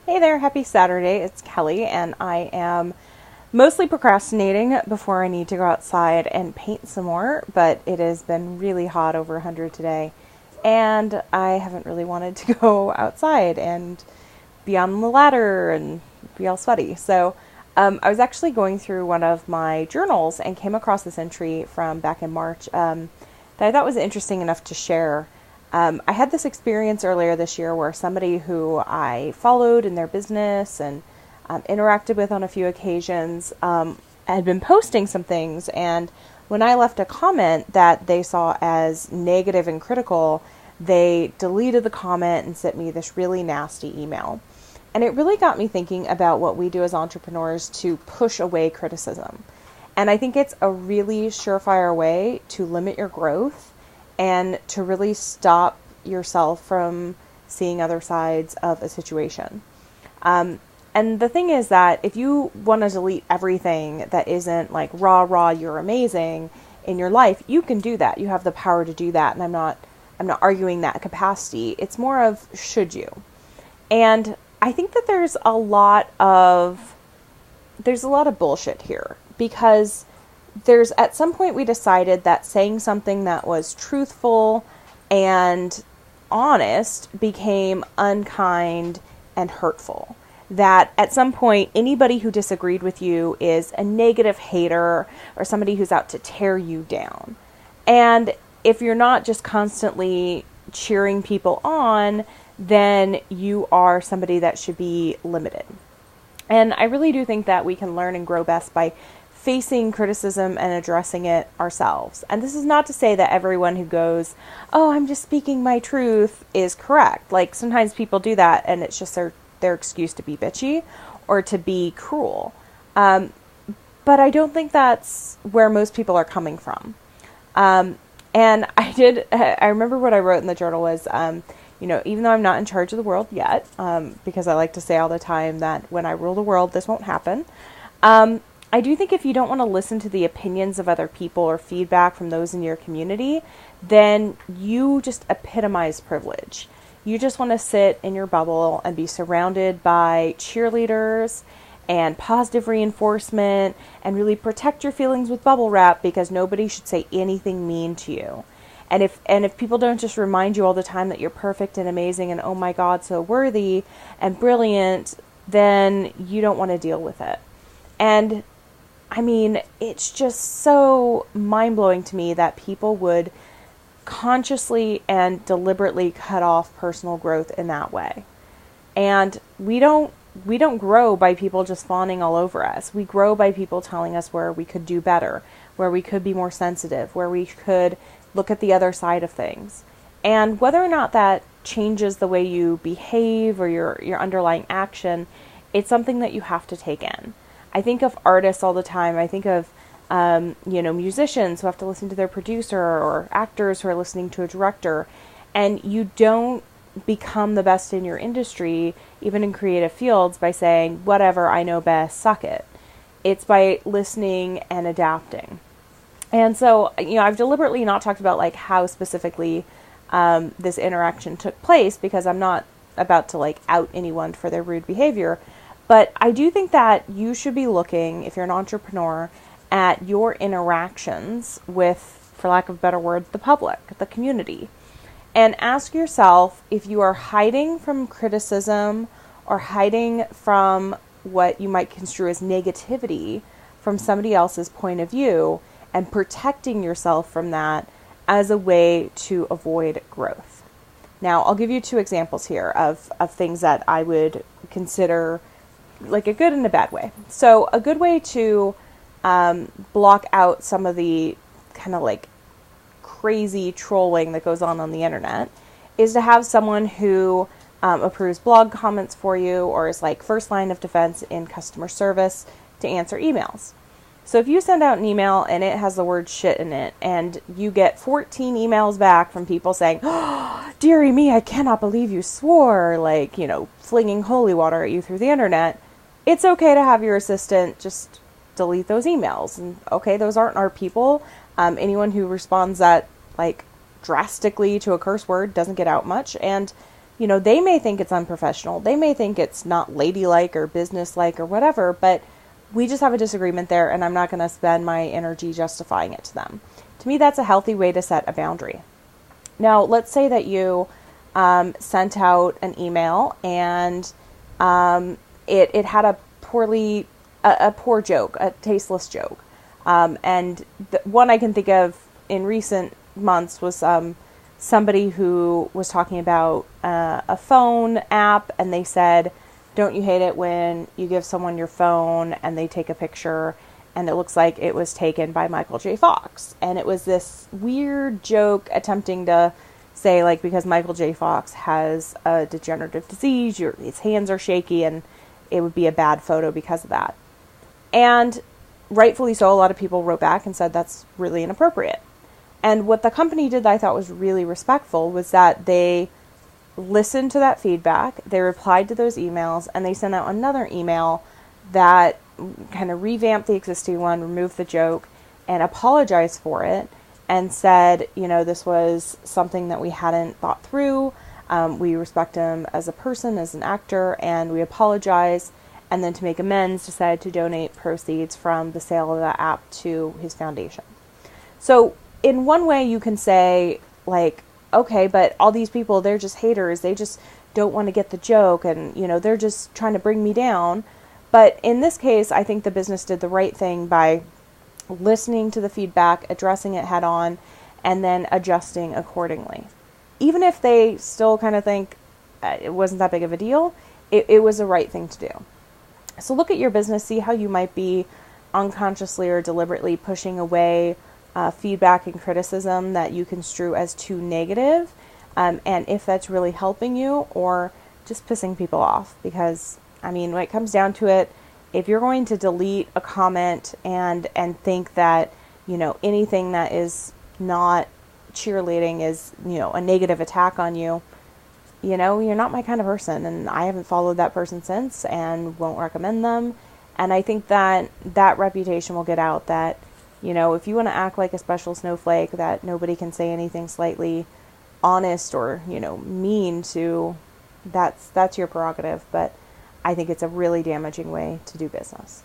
Hey there, happy Saturday. It's Kelly, and I am mostly procrastinating before I need to go outside and paint some more, but it has been really hot, over 100 today, and I haven't really wanted to go outside and be on the ladder and be all sweaty. I was actually going through one of my journals and came across this entry from back in March that I thought was interesting enough to share. I had this experience earlier this year where somebody who I followed in their business and interacted with on a few occasions had been posting some things, and when I left a comment that they saw as negative and critical, they deleted the comment and sent me this really nasty email. And it really got me thinking about what we do as entrepreneurs to push away criticism. And I think it's a really surefire way to limit your growth and to really stop yourself from seeing other sides of a situation. And the thing is that if you want to delete everything that isn't like rah, you're amazing in your life, you can do that. You have the power to do that. And I'm not arguing that capacity. It's more of should you. And I think that there's a lot of bullshit here, because there's at some point we decided that saying something that was truthful and honest became unkind and hurtful. That at some point anybody who disagreed with you is a negative hater or somebody who's out to tear you down. And if you're not just constantly cheering people on, then you are somebody that should be limited. And I really do think that we can learn and grow best by facing criticism and addressing it ourselves. And this is not to say that everyone who goes, oh, I'm just speaking my truth, is correct. Like, sometimes people do that and it's just their excuse to be bitchy or to be cruel. But I don't think that's where most people are coming from. And I remember what I wrote in the journal was, even though I'm not in charge of the world yet, because I like to say all the time that when I rule the world, this won't happen. I do think if you don't want to listen to the opinions of other people or feedback from those in your community, then you just epitomize privilege. You just want to sit in your bubble and be surrounded by cheerleaders and positive reinforcement and really protect your feelings with bubble wrap, because nobody should say anything mean to you. And if people don't just remind you all the time that you're perfect and amazing and oh my God, so worthy and brilliant, then you don't want to deal with it. And I mean, it's just so mind-blowing to me that people would consciously and deliberately cut off personal growth in that way. And we don't grow by people just fawning all over us. We grow by people telling us where we could do better, where we could be more sensitive, where we could look at the other side of things. And whether or not that changes the way you behave or your underlying action, it's something that you have to take in. I think of artists all the time. I think of, musicians who have to listen to their producer, or actors who are listening to a director. And you don't become the best in your industry, even in creative fields, by saying, whatever, I know best, suck it. It's by listening and adapting. And so, I've deliberately not talked about like how specifically this interaction took place, because I'm not about to like out anyone for their rude behavior. But I do think that you should be looking, if you're an entrepreneur, at your interactions with, for lack of a better word, the public, the community. And ask yourself if you are hiding from criticism or hiding from what you might construe as negativity from somebody else's point of view, and protecting yourself from that as a way to avoid growth. Now, I'll give you two examples here of things that I would consider like a good and a bad way. So a good way to block out some of the kind of like crazy trolling that goes on the internet is to have someone who approves blog comments for you, or is like first line of defense in customer service to answer emails. So if you send out an email and it has the word shit in it, and you get 14 emails back from people saying, oh, dearie me, I cannot believe you swore, like, flinging holy water at you through the internet, it's okay to have your assistant just delete those emails. And okay, those aren't our people. Anyone who responds that like drastically to a curse word doesn't get out much. And they may think it's unprofessional. They may think it's not ladylike or businesslike or whatever, but we just have a disagreement there, and I'm not going to spend my energy justifying it to them. To me, that's a healthy way to set a boundary. Now, let's say that you sent out an email and it had a poor joke, a tasteless joke. And the one I can think of in recent months was somebody who was talking about a phone app, and they said, don't you hate it when you give someone your phone and they take a picture and it looks like it was taken by Michael J. Fox? And it was this weird joke attempting to say, like, because Michael J. Fox has a degenerative disease, his hands are shaky, and it would be a bad photo because of that. And rightfully so, a lot of people wrote back and said that's really inappropriate. And what the company did that I thought was really respectful was that they listened to that feedback, they replied to those emails, and they sent out another email that kind of revamped the existing one, removed the joke, and apologized for it, and said, this was something that we hadn't thought through. We respect him as a person, as an actor, and we apologize. And then to make amends, decided to donate proceeds from the sale of that app to his foundation. So in one way you can say, like, okay, but all these people, they're just haters. They just don't want to get the joke, and, they're just trying to bring me down. But in this case, I think the business did the right thing by listening to the feedback, addressing it head on, and then adjusting accordingly. Even if they still kind of think it wasn't that big of a deal, it was the right thing to do. So look at your business, see how you might be unconsciously or deliberately pushing away feedback and criticism that you construe as too negative, and if that's really helping you or just pissing people off. Because, when it comes down to it, if you're going to delete a comment and think that, anything that is not cheerleading is, a negative attack on you, you're not my kind of person, and I haven't followed that person since and won't recommend them. And I think that reputation will get out that, if you want to act like a special snowflake that nobody can say anything slightly honest or, mean to, that's your prerogative. But I think it's a really damaging way to do business.